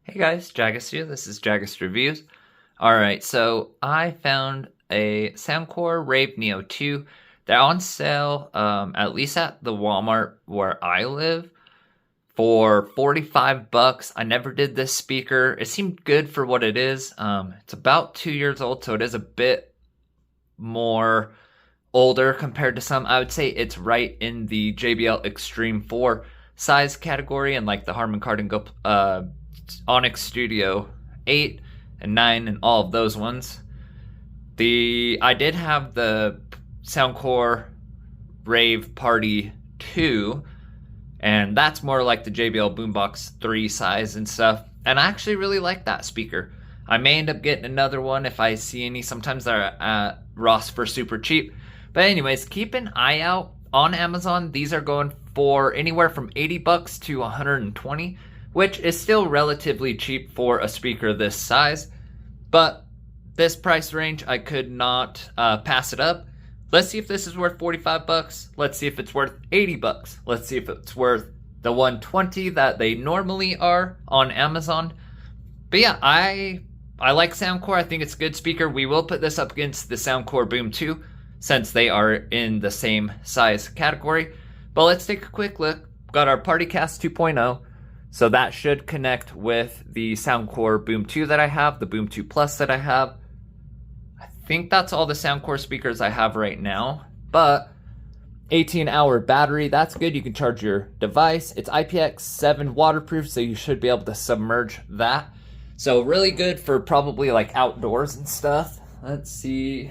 Hey guys, Jagus here. This is Jagus Reviews. Alright, so I found a Soundcore Rave Neo 2. They're on sale, at least at the Walmart where I live, for 45 bucks. I never did this speaker. It seemed good for what it is. It's about 2 years old, so it is a bit more older compared to some. I would say it's right in the JBL Extreme 4 size category, and like the Harman Kardon Go Onyx Studio 8 and 9 and all of those ones. I did have the Soundcore Rave Party 2, and that's more like the JBL Boombox 3 size and stuff. And I actually really like that speaker. I may end up getting another one if I see any. Sometimes they're at Ross for super cheap. But anyways, keep an eye out on Amazon. These are going for anywhere from 80 bucks to 120, which is still relatively cheap for a speaker this size. But this price range, I could not pass it up. Let's see if this is worth 45 bucks. Let's see if it's worth 80 bucks. Let's see if it's worth the 120 that they normally are on Amazon. But yeah, I like Soundcore. I think it's a good speaker. We will put this up against the Soundcore Boom 2 since they are in the same size category. But let's take a quick look. Got our PartyCast 2.0. So that should connect with the Soundcore Boom 2 that I have, the Boom 2 Plus that I have. I think that's all the Soundcore speakers I have right now. But 18-hour battery, that's good. You can charge your device. It's IPX7 waterproof, so you should be able to submerge that. So really good for probably like outdoors and stuff. Let's see.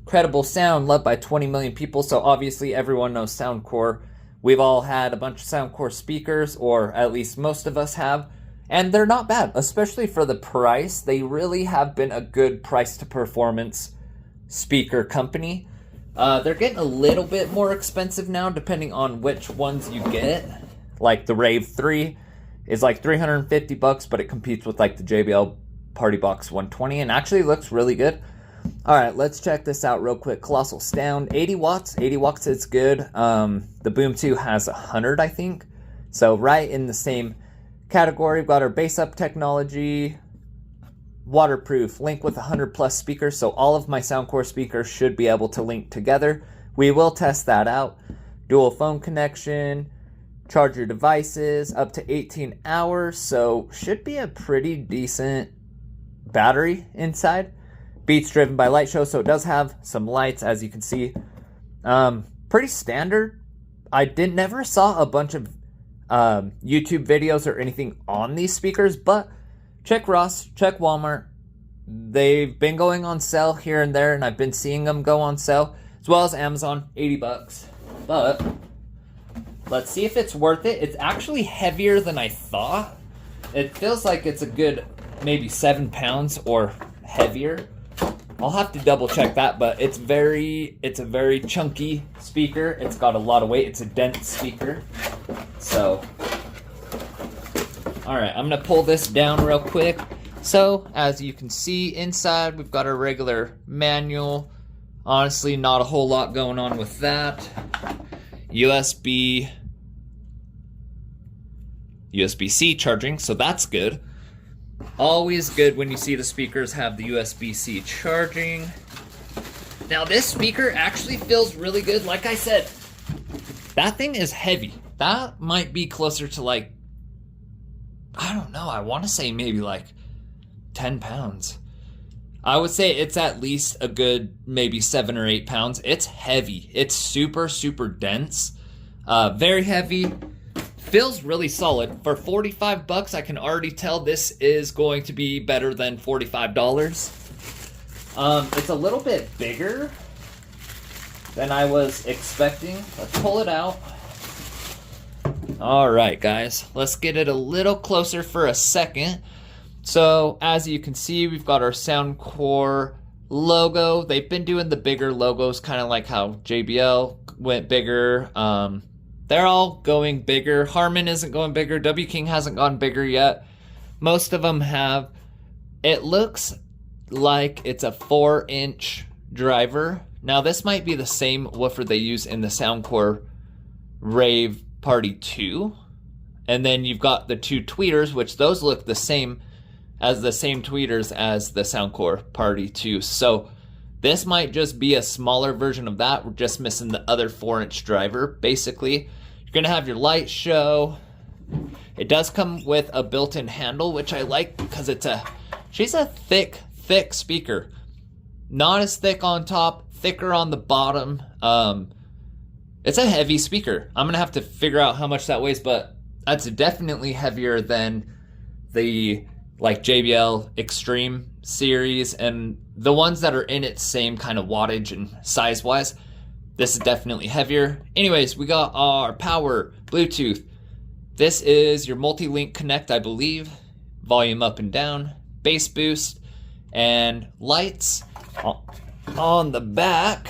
Credible sound, loved by 20 million people. So obviously everyone knows Soundcore. We've all had a bunch of Soundcore speakers, or at least most of us have, and they're not bad, especially for the price. They really have been a good price to performance speaker company. They're getting a little bit more expensive now, depending on which ones you get. Like the Rave 3 is like 350 bucks, but it competes with like the JBL Party Box 120 and actually looks really good. All right, let's check this out real quick. Colossal Sound, 80 watts. 80 watts is good. The Boom 2 has 100, I think. So right in the same category. We've got our bass up technology, waterproof, link with 100 plus speakers. So all of my Soundcore speakers should be able to link together. We will test that out. Dual phone connection, charge your devices up to 18 hours. So should be a pretty decent battery inside. Beats driven by light show, so it does have some lights, as you can see. Pretty standard. I never saw a bunch of YouTube videos or anything on these speakers, but check Ross, check Walmart. They've been going on sale here and there, and I've been seeing them go on sale, as well as Amazon, 80 bucks. But let's see if it's worth it. It's actually heavier than I thought. It feels like it's a good maybe 7 pounds or heavier. I'll have to double check that, but it's a very chunky speaker. It's got a lot of weight. It's a dense speaker. So, all right, I'm gonna pull this down real quick. So, as you can see inside, we've got our regular manual. Honestly, not a whole lot going on with that. USB-C charging, so that's good. Always good when you see the speakers have the USB-C charging. Now this speaker actually feels really good. Like I said, that thing is heavy. That might be closer to like, I don't know, I want to say maybe like 10 pounds. I would say it's at least a good maybe 7 or 8 pounds. It's heavy. It's super, super dense. Very heavy. Feels really solid. For 45 bucks, I can already tell this is going to be better than $45. It's a little bit bigger than I was expecting. Let's pull it out. All right, guys. Let's get it a little closer for a second. So, as you can see, we've got our Soundcore logo. They've been doing the bigger logos, kind of like how JBL went bigger. They're all going bigger. Harman isn't going bigger. W King hasn't gone bigger yet. Most of them have. It looks like it's a 4-inch driver. Now, this might be the same woofer they use in the Soundcore Rave Party 2. And then you've got the two tweeters, which those look the same tweeters as the Soundcore Party 2. So this might just be a smaller version of that. We're just missing the other 4-inch driver. Basically, you're gonna have your light show. It does come with a built-in handle, which I like because she's a thick speaker. Not as thick on top, thicker on the bottom. It's a heavy speaker. I'm gonna have to figure out how much that weighs, but that's definitely heavier than the like JBL Extreme series and the ones that are in its same kind of wattage and size wise. This is definitely heavier. Anyways, we got our power, Bluetooth. This is your multi-link connect, I believe. Volume up and down, bass boost, and lights. On the back,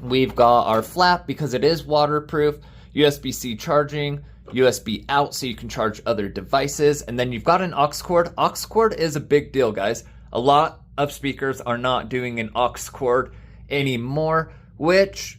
we've got our flap because it is waterproof, USB-C charging, USB out so you can charge other devices, and then you've got an aux cord. Aux cord is a big deal, guys. A lot of speakers are not doing an aux cord anymore, which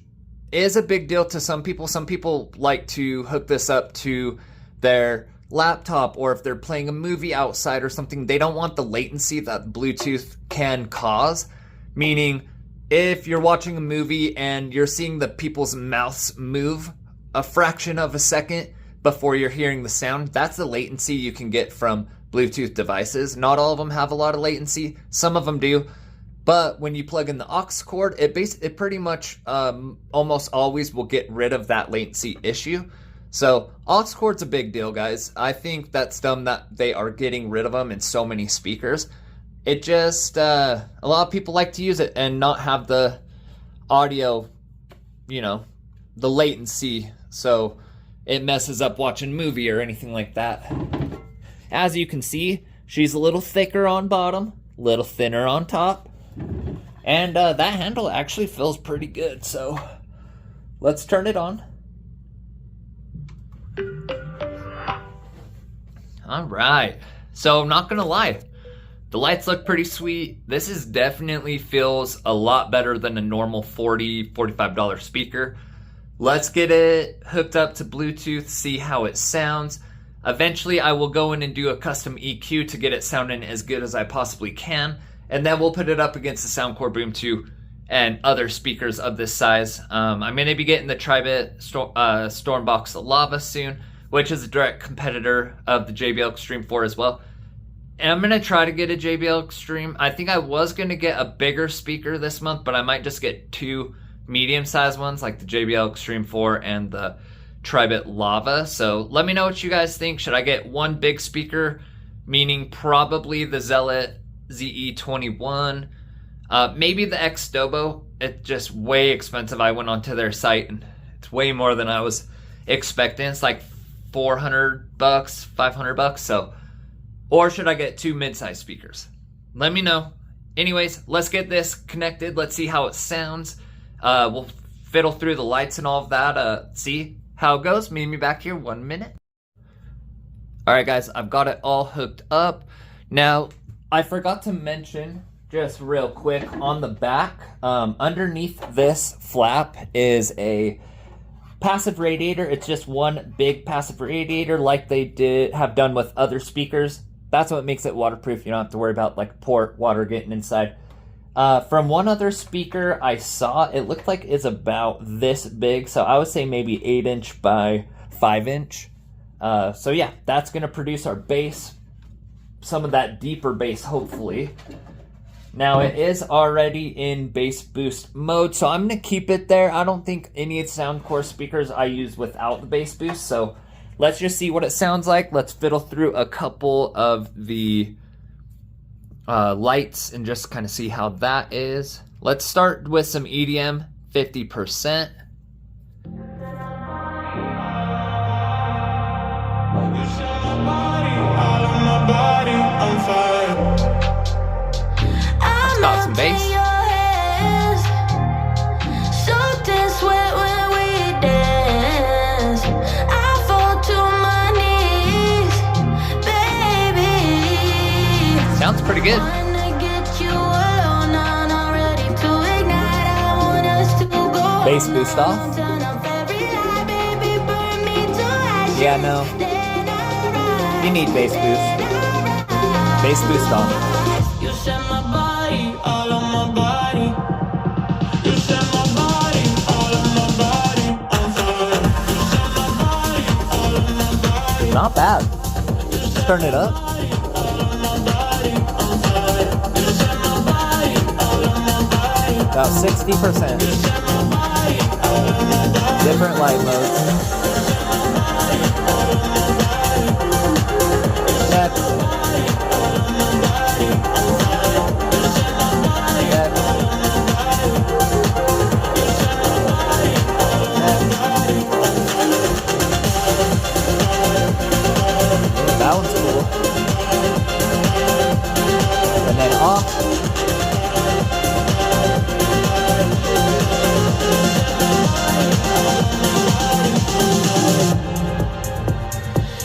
is a big deal to some people. Some people like to hook this up to their laptop, or if they're playing a movie outside or something, they don't want the latency that Bluetooth can cause. Meaning, if you're watching a movie and you're seeing the people's mouths move a fraction of a second before you're hearing the sound, that's the latency you can get from Bluetooth devices. Not all of them have a lot of latency. Some of them do. But when you plug in the aux cord, it pretty much almost always will get rid of that latency issue. So aux cord's a big deal, guys. I think that's dumb that they are getting rid of them in so many speakers. It just, a lot of people like to use it and not have the audio, the latency. So it messes up watching a movie or anything like that. As you can see, she's a little thicker on bottom, a little thinner on top. And that handle actually feels pretty good. So let's turn it on. All right, so I'm not gonna lie, the lights look pretty sweet. This is definitely feels a lot better than a normal $40, $45 speaker. Let's get it hooked up to Bluetooth, see how it sounds. Eventually I will go in and do a custom EQ to get it sounding as good as I possibly can, and then we'll put it up against the Soundcore Boom 2 and other speakers of this size. I'm gonna be getting the Tribit Stormbox Lava soon, which is a direct competitor of the JBL Extreme 4 as well. And I'm going to try to get a JBL Extreme. I think I was going to get a bigger speaker this month, but I might just get two medium-sized ones, like the JBL Extreme 4 and the Tribit Lava. So let me know what you guys think. Should I get one big speaker, meaning probably the Zealot ZE21, maybe the X Dobo? It's just way expensive. I went onto their site, and it's way more than I was expecting. It's like $400, $500. So, or should I get two mid-sized speakers? Let me know. Anyways, let's get this connected. Let's see how it sounds. We'll fiddle through the lights and all of that. See how it goes. Meet me back here 1 minute. All right, guys, I've got it all hooked up. Now, I forgot to mention just real quick on the back, underneath this flap is a passive radiator. It's just one big passive radiator like they have done with other speakers. That's what makes it waterproof. You don't have to worry about like port water getting inside. From one other speaker I saw, it looked like it's about this big. So I would say maybe 8-inch by 5-inch. So yeah, that's going to produce our bass. Some of that deeper bass, hopefully. Now it is already in bass boost mode, so I'm going to keep it there. I don't think any Soundcore speakers I use without the bass boost, so let's just see what it sounds like. Let's fiddle through a couple of the lights and just kind of see how that is. Let's start with some EDM, 50%. Got some bass. Sounds pretty good. Bass boost off. Yeah, no. You need bass boost. Bass boost on. You set my body, all of my body. You set my body, all of my body on fire. You set my body, all of my body. Not bad. Turn it up. About 60%. Different light modes. Next. That one's cool. And then off.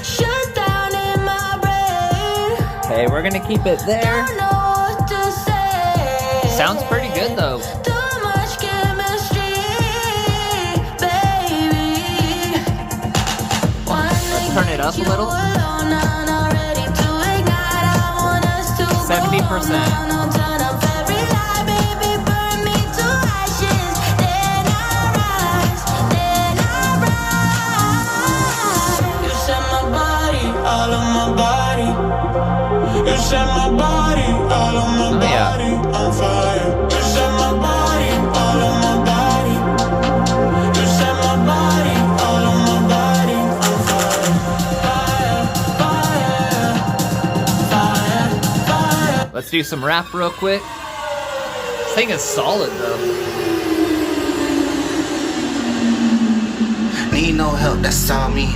Shut down in my brain. Okay, we're gonna keep it there. Don't know what to say. Sounds pretty good though. Too much chemistry, baby. Let's turn it up a little. 70%. All of my body, you set my body, all of my body on fire. You set my body, all of my body. You set my body, all of my body on fire. Fire, fire, fire, fire. Let's do some rap real quick. This thing is solid though. Need no help, that's all me.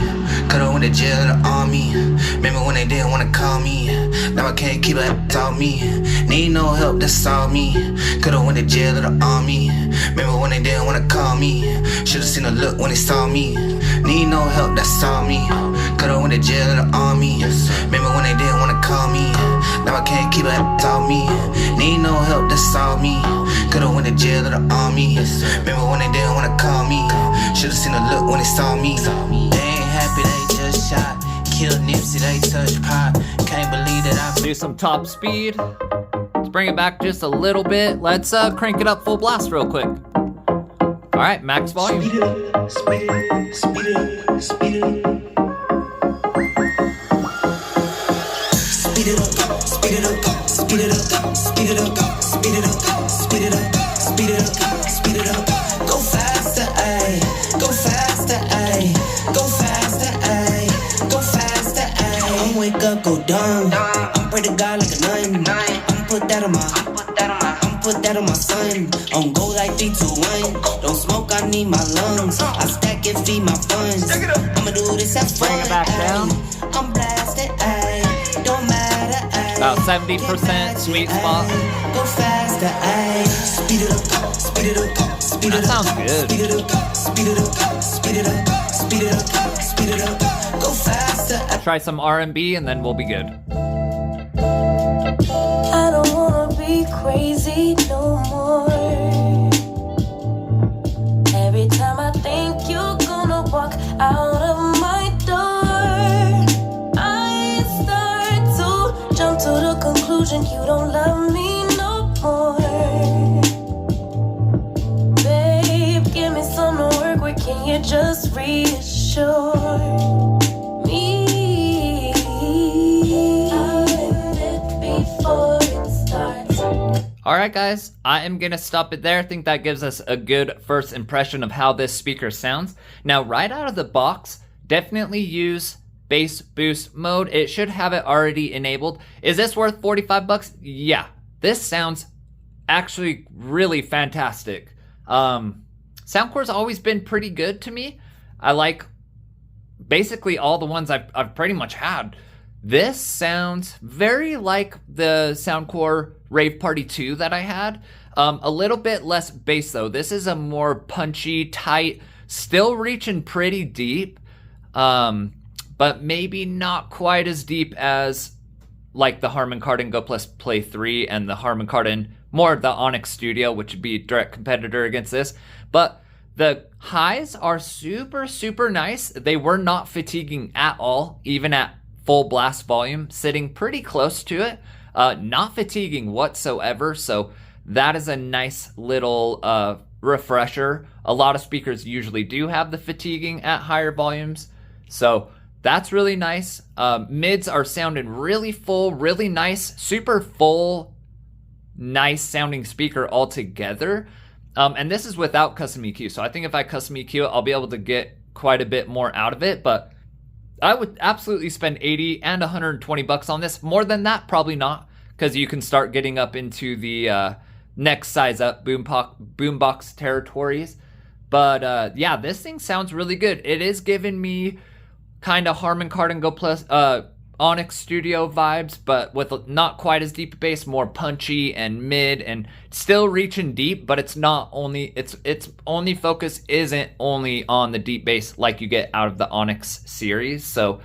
Could've went to jail or the army. Remember when they didn't wanna call me. Now I can't keep it all me. Need no help, that's all me. Could've went to jail or the army. Remember when they didn't wanna call me. Should've seen a look when they saw me. Need no help, that's all me. Could've went to jail or the army. Remember when they didn't wanna call me. Now I can't keep it all me. Need no help, that's all me. Could've went to jail or the army. Remember when they didn't wanna call me. Should've seen a look when they saw me. They ain't happy, they just shot. Killed Nipsey, they touched pop. Can't believe that I Do some top speed. Let's bring it back just a little bit. Let's crank it up full blast real quick. All right, max volume. speed it up, speed it up, speed it up, speed it up. Speed it up, speed it up, speed it up, speed it up, speed it up, speed it up, speed it up, speed it up. Go faster, ayy, go faster, ayy, go faster, ayy, go faster, ayy. I'm wake up, go down. I'm pray to God like a nun. I'm put that on my, put that on my son. On go like 3, 2, 1. Don't smoke, I need my lungs. I stack and feed my funds. I'ma do this at fun. Bring it back down. I'm blasted, ayy. Don't matter, ayy. About 70% sweet spot. Go faster, ayy. Speed it up, speed it up, speed it up. That sounds good. Speed it up, speed it up, speed it up, speed it up, speed it up. Go faster. Try some R&B and then we'll be good. I don't wanna be crazy no more. Every time I think you're gonna walk out of my door, I start to jump to the conclusion you don't love me no more. Babe, give me some to work with, can you just reassure me? Alright guys, I am going to stop it there. I think that gives us a good first impression of how this speaker sounds. Now right out of the box, definitely use bass boost mode. It should have it already enabled. Is this worth 45 bucks? Yeah, this sounds actually really fantastic. Soundcore's always been pretty good to me. I like basically all the ones I've pretty much had. This sounds very like the Soundcore Rave Party 2 that I had. A little bit less bass though. This is a more punchy, tight, still reaching pretty deep, but maybe not quite as deep as like the Harman Kardon Go Plus Play 3 and the Harman Kardon, more the Onyx Studio, which would be a direct competitor against this. But The highs are super, super nice. They were not fatiguing at all, even at full blast volume, sitting pretty close to it. Not fatiguing whatsoever, so that is a nice little refresher. A lot of speakers usually do have the fatiguing at higher volumes, so that's really nice. Mids are sounding really full, really nice, super full, nice sounding speaker altogether. And this is without custom EQ. So I think if I custom EQ it, I'll be able to get quite a bit more out of it. But I would absolutely spend 80 and 120 bucks on this. More than that, probably not, because you can start getting up into the next size up boombox territories. But yeah, this thing sounds really good. It is giving me kind of Harman Kardon Go Plus Onyx Studio vibes, but with not quite as deep a bass, more punchy and mid, and still reaching deep, but it's not only, its only focus isn't only on the deep bass like you get out of the Onyx series. So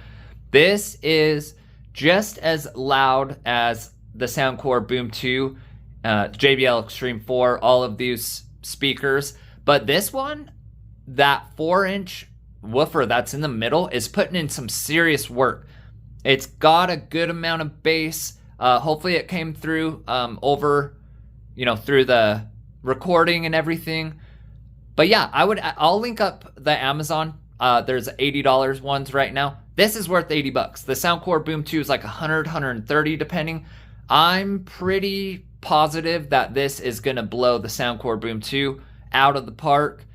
this is just as loud as the Soundcore Boom 2, JBL Extreme 4, all of these speakers, but this one, that 4-inch woofer that's in the middle, is putting in some serious work. It's got a good amount of bass. Hopefully it came through over, through the recording and everything. But yeah, I'll link up the Amazon. There's $80 ones right now. This is worth 80 bucks. The Soundcore Boom 2 is like 100, 130 depending. I'm pretty positive that this is going to blow the Soundcore Boom 2 out of the park.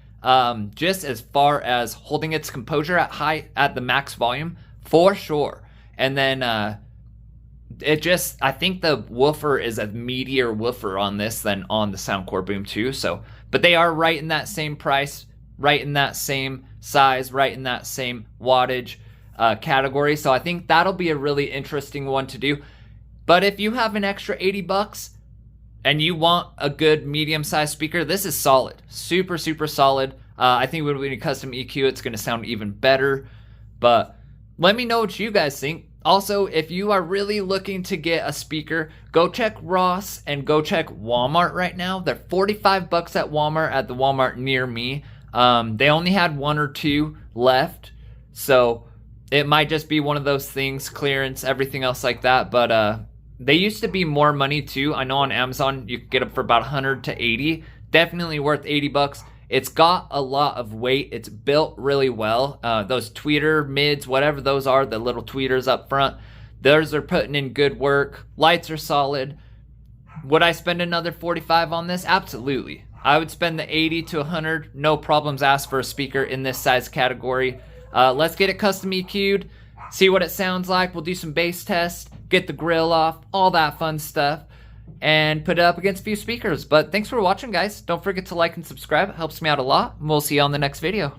Just as far as holding its composure at the max volume, for sure. And then I think the woofer is a meatier woofer on this than on the Soundcore Boom 2. So, but they are right in that same price, right in that same size, right in that same wattage category. So I think that'll be a really interesting one to do. But if you have an extra 80 bucks and you want a good medium-sized speaker, this is solid. Super, super solid. I think when we custom EQ, it's going to sound even better. But let me know what you guys think. Also, if you are really looking to get a speaker, go check Ross and go check Walmart right now. They're 45 bucks at Walmart, at the Walmart near me. They only had 1 or 2 left, so it might just be one of those things, clearance, everything else like that. But they used to be more money too. I know on Amazon you could get them for about 100 to 80. Definitely worth 80 bucks. It's got a lot of weight. It's built really well. Those tweeter mids, whatever those are, the little tweeters up front, those are putting in good work. Lights are solid. Would I spend another 45 on this? Absolutely. I would spend the 80 to 100. No problems asked for a speaker in this size category. Let's get it custom EQ'd, see what it sounds like. We'll do some bass tests, get the grill off, all that fun stuff, and put it up against a few speakers. But thanks for watching, guys. Don't forget to like and subscribe. It helps me out a lot. And we'll see you on the next video.